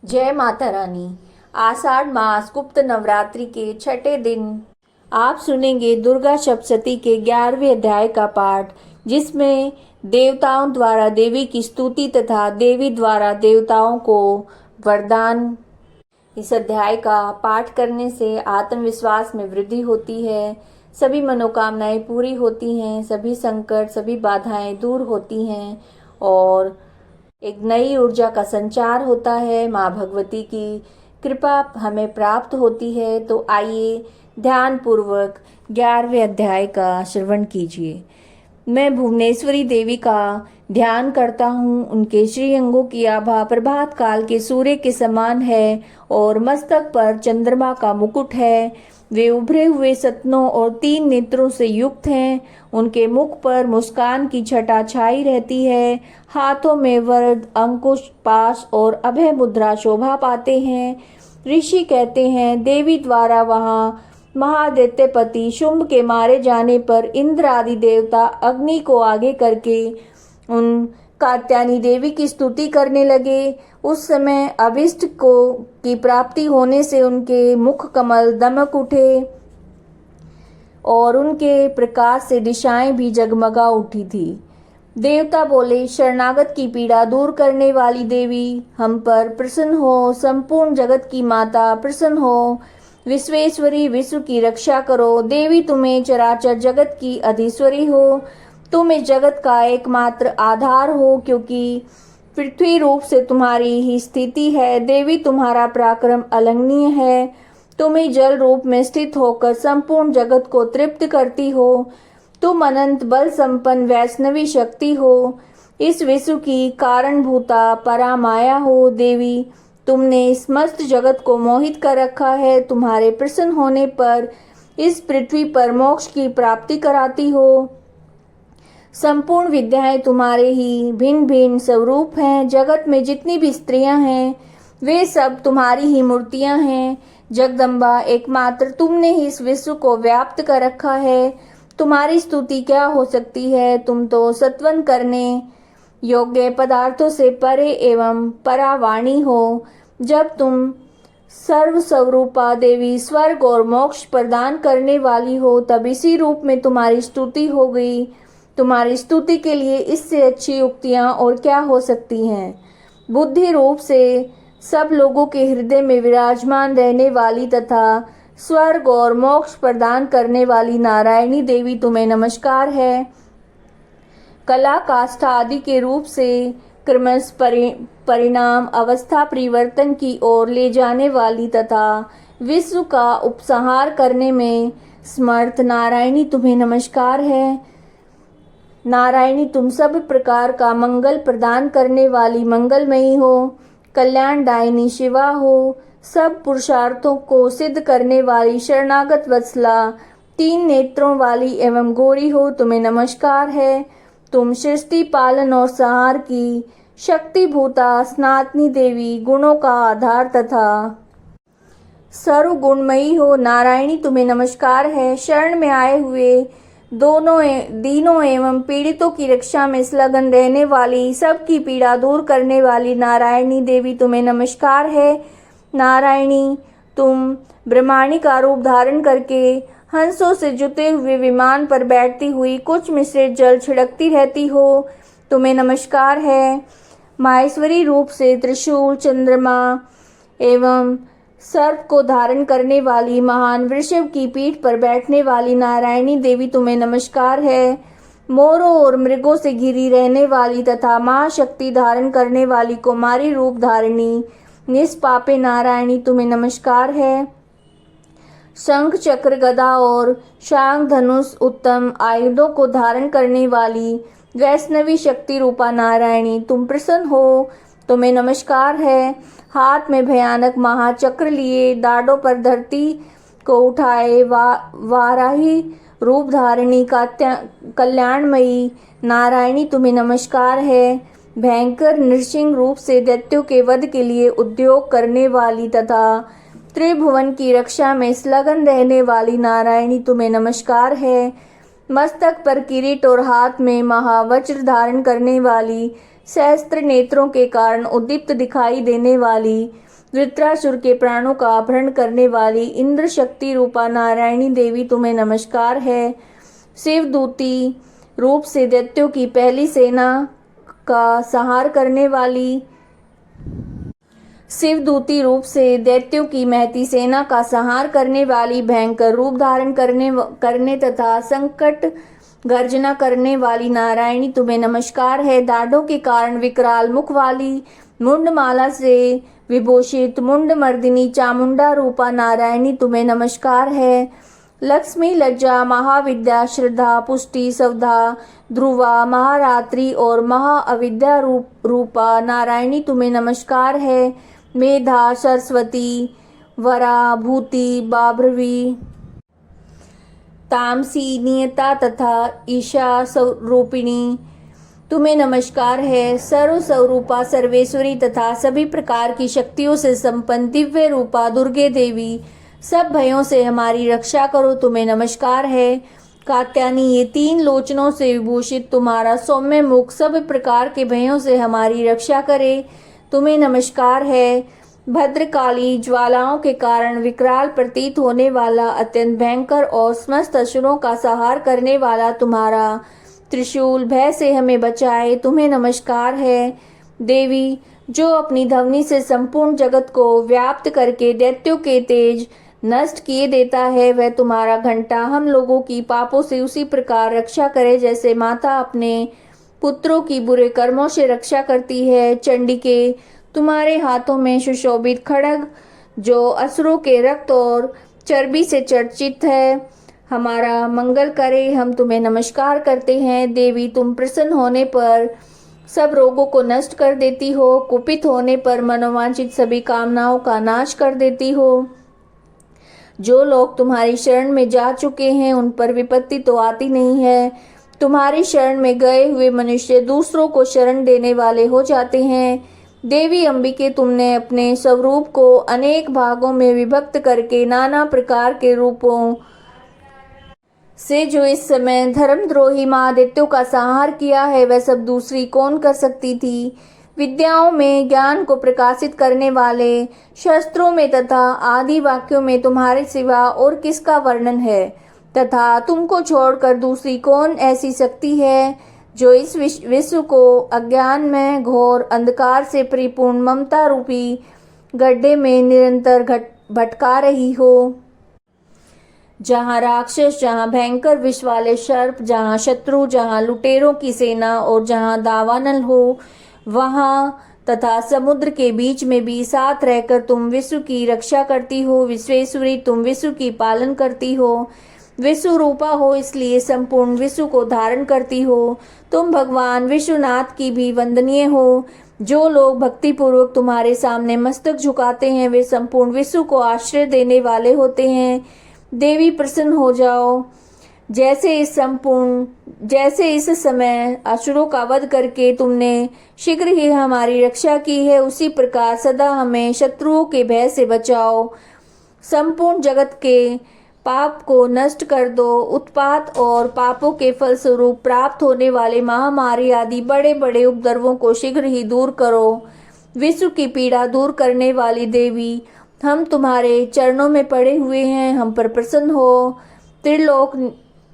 जय माता रानी। आषाढ़ मास गुप्त नवरात्रि के छठे दिन आप सुनेंगे दुर्गा सप्तशती के 11वें अध्याय का पाठ, जिसमें देवताओं द्वारा देवी की स्तुति तथा देवी द्वारा देवताओं को वरदान। इस अध्याय का पाठ करने से आत्मविश्वास में वृद्धि होती है, सभी मनोकामनाएं पूरी होती हैं, सभी संकट सभी बाधाएं दूर होती हैं और एक नई ऊर्जा का संचार होता है। माँ भगवती की कृपा हमें प्राप्त होती है। तो आइए ध्यान पूर्वक 11वें अध्याय का श्रवण कीजिए। मैं भुवनेश्वरी देवी का ध्यान करता हूँ। उनके श्री अंगों की आभा प्रभात काल के सूर्य के समान है और मस्तक पर चंद्रमा का मुकुट है। वे उभरे हुए सतनों और 3 नेत्रों से युक्त हैं। उनके मुख पर मुस्कान की छटा छाई रहती है। हाथों में वरद, अंकुश, पाश और अभय मुद्रा शोभा पाते हैं। ऋषि कहते हैं, देवी द्वारा वहाँ महादैत्यपति शुंभ के मारे जाने पर इंद्र आदि देवता अग्नि को आगे करके उन कात्यायनी देवी की स्तुति करने लगे। उस समय अभिष्ट को की प्राप्ति होने से उनके मुख कमल दमक उठे और उनके प्रकाश से दिशाएं भी जगमगा उठी थी। देवता बोले, शरणागत की पीड़ा दूर करने वाली देवी, हम पर प्रसन्न हो। संपूर्ण जगत की माता प्रसन्न हो। विश्वेश्वरी, विश्व की रक्षा करो। देवी, तुम्हें चराचर जगत की अधीश्वरी हो। तुम इस जगत का एकमात्र आधार हो, क्योंकि पृथ्वी रूप से तुम्हारी ही स्थिति है। देवी, तुम्हारा पराक्रम अलंघनीय है। तुम ही जल रूप में स्थित होकर संपूर्ण जगत को तृप्त करती हो। तुम अनंत बल संपन्न वैष्णवी शक्ति हो। इस विश्व की कारणभूता परामाया हो। देवी, तुमने समस्त जगत को मोहित कर रखा है। तुम्हारे प्रसन्न होने पर इस पृथ्वी पर मोक्ष की प्राप्ति कराती हो। संपूर्ण विद्याएं तुम्हारे ही भिन्न भिन्न स्वरूप हैं। जगत में जितनी भी स्त्रियां हैं वे सब तुम्हारी ही मूर्तियां हैं। जगदम्बा, एकमात्र तुमने ही इस विश्व को व्याप्त कर रखा है। तुम्हारी स्तुति क्या हो सकती है। तुम तो सत्वन करने योग्य पदार्थों से परे एवं परावाणी हो। जब तुम सर्व स्वरूपा देवी, स्वर्ग और मोक्ष प्रदान करने वाली हो, तब इसी रूप में तुम्हारी स्तुति हो गई। तुम्हारी स्तुति के लिए इससे अच्छी उक्तियां और क्या हो सकती हैं। बुद्धि रूप से सब लोगों के हृदय में विराजमान रहने वाली तथा स्वर्ग और मोक्ष प्रदान करने वाली नारायणी देवी, तुम्हें नमस्कार है। कला, काष्ठा आदि के रूप से क्रमश परिणाम अवस्था परिवर्तन की ओर ले जाने वाली तथा विश्व का उपसंहार करने में समर्थ नारायणी, तुम्हें नमस्कार है। नारायणी, तुम सब प्रकार का मंगल प्रदान करने वाली मंगलमयी हो। कल्याणदायिनी शिवा हो। सब पुरुषार्थों को सिद्ध करने वाली शरणागत वत्सला, 3 नेत्रों वाली एवं गौरी हो, तुम्हें नमस्कार है। तुम सृष्टि पालन और संहार की शक्तिभूता सनातनी देवी, गुणों का आधार तथा सर्वगुणमयी हो। नारायणी, तुम्हें नमस्कार है। शरण में आए हुए दीनों एवं पीड़ितों की रक्षा में संलग्न रहने वाली, सबकी पीड़ा दूर करने वाली नारायणी देवी, तुम्हें नमस्कार है। नारायणी, तुम ब्रह्मांडी का रूप धारण करके हंसों से जुते हुए विमान पर बैठती हुई कुछ मिश्रित जल छिड़कती रहती हो, तुम्हें नमस्कार है। माहेश्वरी रूप से त्रिशूल, चंद्रमा एवं सर्प को धारण करने वाली, महान वृषभ की पीठ पर बैठने वाली नारायणी देवी, तुम्हें नमस्कार है। मोरों और मृगों से घिरी रहने वाली तथा महाशक्ति धारण करने वाली कुमारी रूप धारिणी निष्पापे नारायणी, तुम्हें नमस्कार है। शंख, चक्र, गदा और शांग धनुष उत्तम आयुधों को धारण करने वाली वैष्णवी शक्ति रूपा नारायणी, तुम प्रसन्न हो, तुम्हें नमस्कार है। हाथ में भयानक महाचक्र लिए, दाढ़ों पर धरती को उठाए वाराही रूप धारिणी कल्याणमयी नारायणी, तुम्हें नमस्कार है। भयंकर नृसिंह रूप से दैत्यों के वध के लिए उद्योग करने वाली तथा त्रिभुवन की रक्षा में संलग्न रहने वाली नारायणी, तुम्हें नमस्कार है। मस्तक पर किरीट और हाथ में महावज्र धारण करने वाली, सहस्त्र नेत्रों के कारण उद्दीप्त दिखाई देने वाली वृत्रासुर के प्राणों का अपहरण करने वाली इंद्र शक्ति रूपा नारायणी देवी तुम्हें नमस्कार है। शिवदूती रूप से दैत्यों की पहली सेना का संहार करने वाली शिवदूती रूप से दैत्यों की महती सेना का संहार करने वाली, भयंकर रूप धारण करने तथा संकट गर्जना करने वाली नारायणी तुम्हें नमस्कार है। दाढ़ों के कारण विकराल मुख वाली, मुंडमाला से विभूषित मुंड मर्दिनी चामुंडा रूपा नारायणी तुम्हें नमस्कार है। लक्ष्मी, लज्जा, महाविद्या, श्रद्धा, पुष्टि, सवधा, ध्रुवा, महारात्रि और महाअविद्या रूपा नारायणी तुम्हें नमस्कार है। मेधा, सरस्वती, वरा, भूति, बाभ्रवी, तामसी, नियता तथा ईशा स्वरूपिणी तुम्हें नमस्कार है। सर्व स्वरूपा, सर्वेश्वरी तथा सभी प्रकार की शक्तियों से संपन्न दिव्य रूपा दुर्गे देवी, सब भयों से हमारी रक्षा करो तुम्हें नमस्कार है। कात्यायनी, ये 3 लोचनों से विभूषित तुम्हारा सौम्य मुख सब प्रकार के भयों से हमारी रक्षा करे तुम्हें नमस्कार है। भद्रकाली, ज्वालाओं के कारण विकराल प्रतीत होने वाला, अत्यंत भयंकर और समस्त असुरों का संहार करने वाला तुम्हारा त्रिशूल भय से हमें बचाए तुम्हें नमस्कार है। देवी, जो अपनी ध्वनि से संपूर्ण जगत को व्याप्त करके दैत्यों के तेज नष्ट किए देता है, वह तुम्हारा घंटा हम लोगों की पापों से उसी प्रकार रक्षा करे जैसे माता अपने पुत्रों की बुरे कर्मों से रक्षा करती है। चंडिके, तुम्हारे हाथों में सुशोभित खड्ग जो असुरों के रक्त और चर्बी से चर्चित है, हमारा मंगल करे हम तुम्हें नमस्कार करते हैं। देवी, तुम प्रसन्न होने पर सब रोगों को नष्ट कर देती हो, कुपित होने पर मनोवांछित सभी कामनाओं का नाश कर देती हो। जो लोग तुम्हारी शरण में जा चुके हैं उन पर विपत्ति तो आती नहीं है। तुम्हारी शरण में गए हुए मनुष्य दूसरों को शरण देने वाले हो जाते हैं। देवी अंबिके, तुमने अपने स्वरूप को अनेक भागों में विभक्त करके नाना प्रकार के रूपों से जो इस समय धर्मद्रोही महादैत्यों का संहार किया है, वह सब दूसरी कौन कर सकती थी। विद्याओं में ज्ञान को प्रकाशित करने वाले, शास्त्रों में तथा आदि वाक्यों में तुम्हारे सिवा और किसका वर्णन है, तथा तुमको छोड़कर दूसरी कौन ऐसी शक्ति है जो इस विश्व को अज्ञान में घोर अंधकार से परिपूर्ण ममता रूपी गड्ढे में निरंतर भटका रही हो। जहाँ राक्षस, जहाँ भयंकर विष वाले सर्प, जहाँ शत्रु, जहाँ लुटेरों की सेना और जहाँ दावानल हो, वहाँ तथा समुद्र के बीच में भी साथ रहकर तुम विश्व की रक्षा करती हो। विश्वेश्वरी, तुम विश्व की पालन करती हो। विश्व रूपा हो इसलिए संपूर्ण विश्व को धारण करती हो। तुम भगवान विश्वनाथ की भी वंदनीय हो। जो लोग भक्ति पूर्वक तुम्हारे सामने मस्तक झुकाते हैं, वे संपूर्ण विश्व को आश्रय देने वाले होते हैं। देवी, प्रसन्न हो जाओ। जैसे इस समय असुरों का वध करके तुमने शीघ्र ही हमारी रक्षा की है, उसी प्रकार सदा हमें शत्रुओं के भय से बचाओ। संपूर्ण जगत के पाप को नष्ट कर दो। उत्पात और पापों के फलस्वरूप प्राप्त होने वाले महामारी आदि बड़े बड़े उपद्रवों को शीघ्र ही दूर करो। विश्व की पीड़ा दूर करने वाली देवी, हम तुम्हारे चरणों में पड़े हुए हैं, हम पर प्रसन्न हो।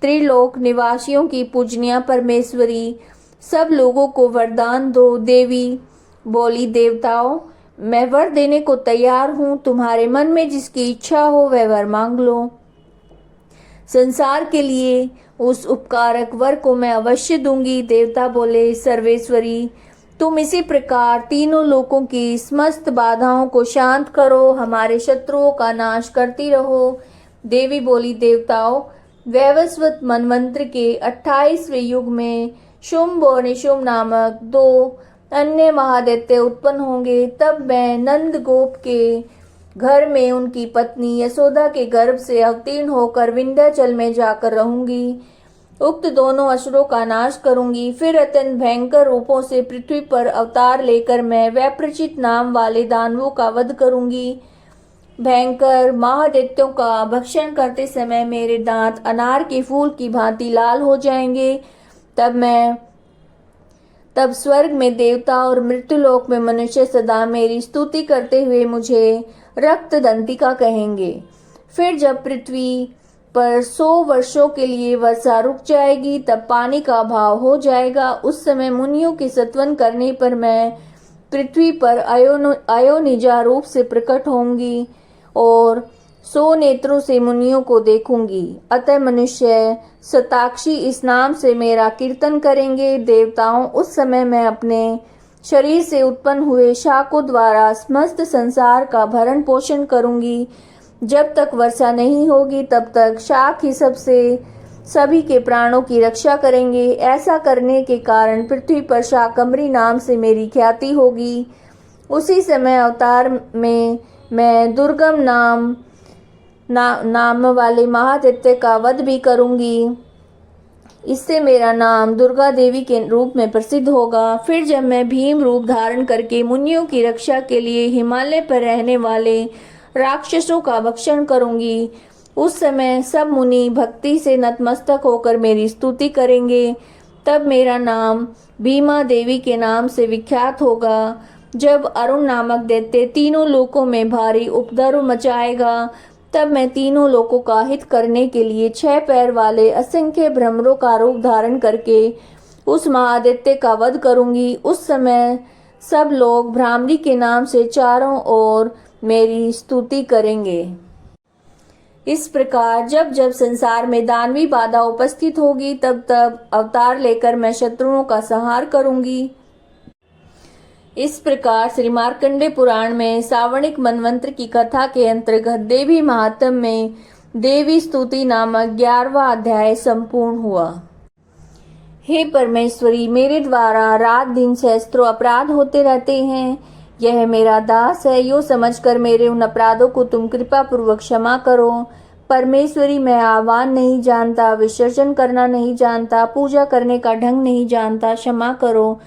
त्रिलोक निवासियों की पूजनीय परमेश्वरी, सब लोगों को वरदान दो। देवी बोली, देवताओं, मैं वर देने को तैयार हूँ, तुम्हारे मन में जिसकी इच्छा हो वह वर मांग लो। संसार के लिए उस उपकारक वर को मैं अवश्य दूंगी। देवता बोले, सर्वेश्वरी, तुम इसी प्रकार तीनों लोकों की समस्त बाधाओं को शांत करो, हमारे शत्रुओं का नाश करती रहो। देवी बोली, देवताओं, वैवस्वत मनवंत्र के 28वें युग में शुंभ और निशुंभ नामक 2 अन्य महादैत्य उत्पन्न होंगे। तब मैं नंद गोप के घर में उनकी पत्नी यशोदा के गर्भ से अवतीर्ण होकर विंध्याचल में जाकर रहूंगी। उक्त दोनों असुरों का नाश करूंगी। फिर अत्यंत भयंकर रूपों से पृथ्वी पर अवतार लेकर मैं वैप्रचित नाम वाले दानवों का वध करूंगी। भयंकर महादैत्यों का भक्षण करते समय मेरे दांत अनार के फूल की भांति लाल हो जाएंगे। तब मैं तब स्वर्ग में देवता और मृत्युलोक में मनुष्य सदा मेरी स्तुति करते हुए मुझे रक्त दंतिका कहेंगे। फिर जब पृथ्वी पर 100 वर्षों के लिए वर्षा रुक जाएगी, तब पानी का अभाव हो जाएगा। उस समय मुनियों के सत्वन करने पर मैं पृथ्वी पर अयोनिजा रूप से प्रकट होंगी और 100 नेत्रों से मुनियों को देखूंगी। अतः मनुष्य शताक्षी इस नाम से मेरा कीर्तन करेंगे। देवताओं, उस समय मैं अपने शरीर से उत्पन्न हुए शाकों द्वारा समस्त संसार का भरण पोषण करूंगी। जब तक वर्षा नहीं होगी तब तक शाक ही सबसे सभी के प्राणों की रक्षा करेंगे। ऐसा करने के कारण पृथ्वी पर शाकंभरी नाम से मेरी ख्याति होगी। उसी समय अवतार में मैं दुर्गम नाम वाले महादैत्य का वध भी करूंगी। इससे मेरा नाम दुर्गा देवी के रूप में प्रसिद्ध होगा। फिर जब मैं भीम रूप धारण करके मुनियों की रक्षा के लिए हिमालय पर रहने वाले राक्षसों का भक्षण करूंगी, उस समय सब मुनि भक्ति से नतमस्तक होकर मेरी स्तुति करेंगे। तब मेरा नाम भीमा देवी के नाम से विख्यात होगा। जब अरुण नामक दैत्य तीनों लोकों में भारी उपद्रव मचाएगा, तब मैं तीनों लोकों का हित करने के लिए 6 पैर वाले असंख्य भ्रमरों का रूप धारण करके उस महादैत्य का वध करूंगी। उस समय सब लोग भ्रामरी के नाम से चारों ओर मेरी स्तुति करेंगे। इस प्रकार जब जब संसार में दानवी बाधा उपस्थित होगी, तब तब अवतार लेकर मैं शत्रुओं का संहार करूंगी। इस प्रकार श्री मार्कंडे पुराण में सावर्णिक मनवंत्र की कथा के अंतर्गत देवी महात्म्य में देवी स्तुति नामक 11वां अध्याय संपूर्ण हुआ। हे परमेश्वरी, मेरे द्वारा रात दिन सहस्त्रों अपराध होते रहते हैं। यह मेरा दास है, यो समझकर मेरे उन अपराधों को तुम कृपा पूर्वक क्षमा करो। परमेश्वरी, मैं आह्वान नहीं जानता, विसर्जन करना नहीं जानता, पूजा करने का ढंग नहीं जानता, क्षमा करो।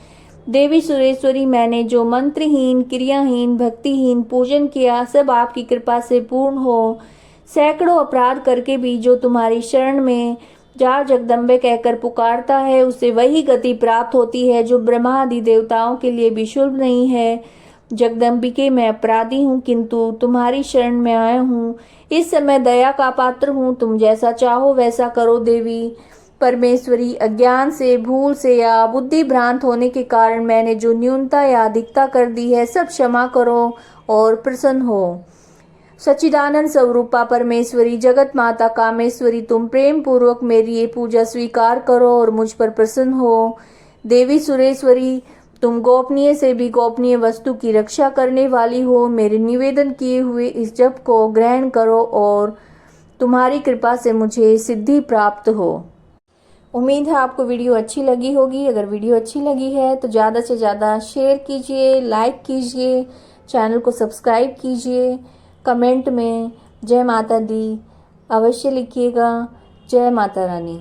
देवी सुरेश्वरी, मैंने जो मंत्रहीन, क्रियाहीन, भक्तिहीन पूजन किया, सब आपकी कृपा से पूर्ण हो। सैकड़ों अपराध करके भी जो तुम्हारी शरण में जा जगदम्बे कहकर पुकारता है, उसे वही गति प्राप्त होती है जो ब्रह्मा आदि देवताओं के लिए भी शुभ नहीं है। जगदम्बिके, मैं अपराधी हूँ, किंतु तुम्हारी शरण में आया हूँ। इस समय दया का पात्र हूँ, तुम जैसा चाहो वैसा करो। देवी परमेश्वरी, अज्ञान से, भूल से या बुद्धि भ्रांत होने के कारण मैंने जो न्यूनता या अधिकता कर दी है, सब क्षमा करो और प्रसन्न हो। सच्चिदानंद स्वरूपा परमेश्वरी, जगत माता कामेश्वरी, तुम प्रेम पूर्वक मेरी ये पूजा स्वीकार करो और मुझ पर प्रसन्न हो। देवी सुरेश्वरी, तुम गोपनीय से भी गोपनीय वस्तु की रक्षा करने वाली हो। मेरे निवेदन किए हुए इस जप को ग्रहण करो और तुम्हारी कृपा से मुझे सिद्धि प्राप्त हो। उम्मीद है आपको वीडियो अच्छी लगी होगी। अगर वीडियो अच्छी लगी है तो ज़्यादा से ज़्यादा शेयर कीजिए, लाइक कीजिए, चैनल को सब्सक्राइब कीजिए। कमेंट में जय माता दी अवश्य लिखिएगा। जय माता रानी।